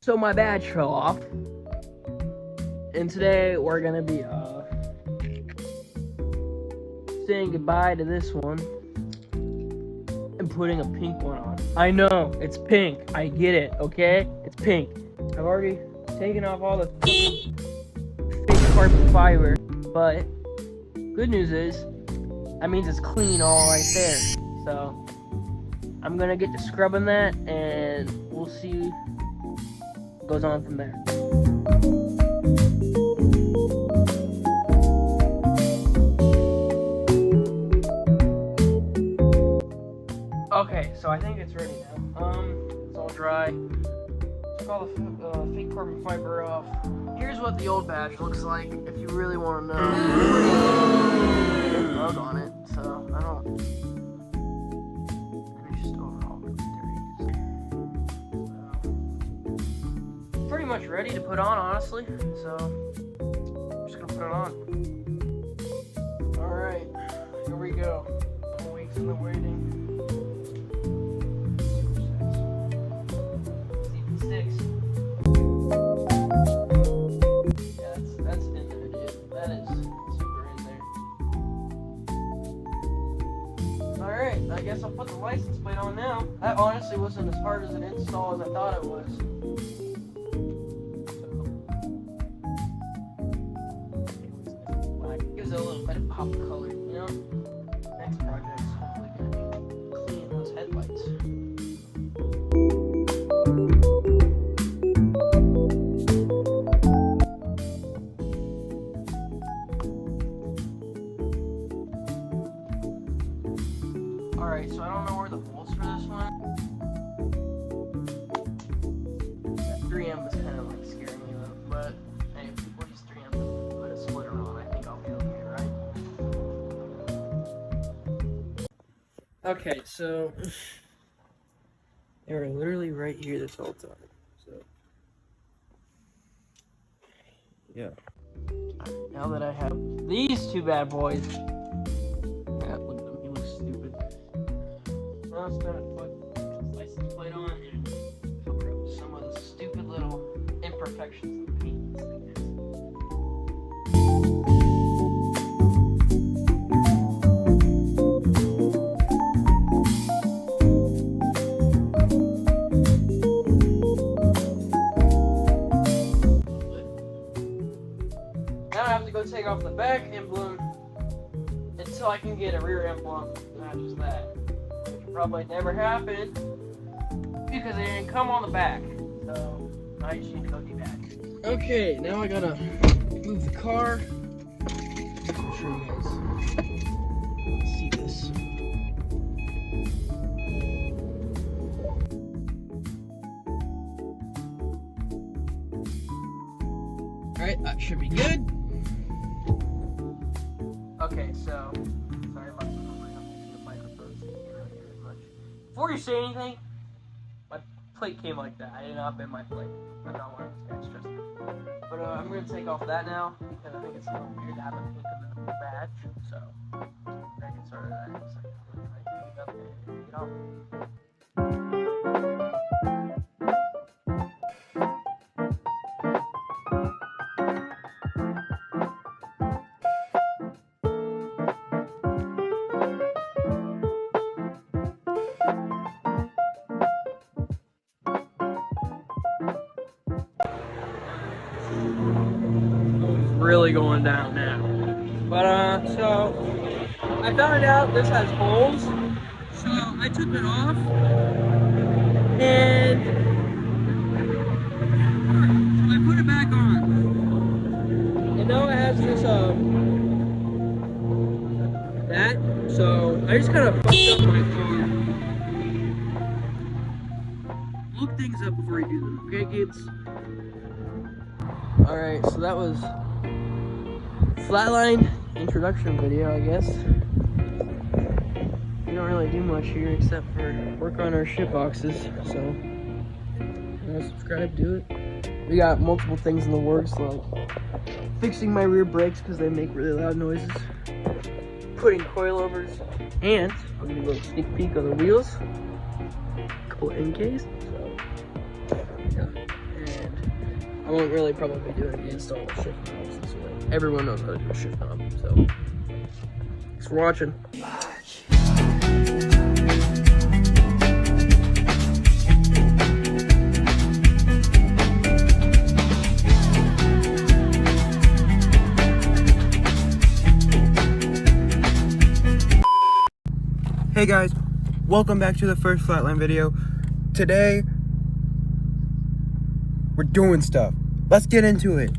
So my badge fell off, and today we're gonna be saying goodbye to this one and putting a pink one on. I know, it's pink, I get it, okay? It's pink. I've already taken off all the fake carbon fiber, but good news is, that means it's clean all right there. So, I'm gonna get to scrubbing that, and we'll see what goes on from there. Okay, so I think it's ready now. It's all dry. Took all the fake carbon fiber off. Here's what the old badge looks like, if you really want to know. There's a bug on it, so I don't. It's just overall really dirty. So, pretty much ready to put on, honestly. So, I'm just gonna put it on. All right, here we go. Weeks in the waiting. I guess I'll put the license plate on now. That honestly wasn't as hard as an install as I thought it was. Black gives it a little bit of pop color, you know? Next project's hopefully gonna be cleaning those headlights. Alright, so I don't know where the bolts for this one. That 3M is kind of like scaring me though, but hey, if people use 3M to put a splitter on, I think I'll be okay, right? Okay, so they were literally right here this whole time, so yeah. Now that I have these two bad boys, look at them, he looks stupid. Now it's time to put this license plate on and cover up some of the stupid little imperfections of the paint. Now I have to go take off the back emblem until I can get a rear emblem that matches that. Probably never happened because they didn't come on the back. So I just need to go do that. Okay, now I gotta move the car. I'm sure you guys see this. Alright, that should be good. Okay, so sorry about the microphone. Before you say anything, my plate came like that. I did not bend my plate. I don't want to get stressed. But I'm going to take off that now, because I think it's a little weird to have a pink in the badge. So, I can start that in a second. I'm going to pick it up and get off. Really going down now. But so I found out this has holes, so I took it off and so I put it back on, and now it has this that, so I just kind of fucked up my car. Look things up before you do them, okay kids? Alright, so that was flatline introduction video, I guess. We don't really do much here except for work on our shit boxes, so subscribe, do it. We got multiple things in the works, like fixing my rear brakes because they make really loud noises, putting coilovers, and I'll give you a little sneak peek on the wheels, a couple NKs, so yeah. I won't really probably be doing the install of shift knobs this way. Everyone knows how to do a shift knob, so thanks for watching. Hey guys, welcome back to the first Flatline video. Today, we're doing stuff. Let's get into it.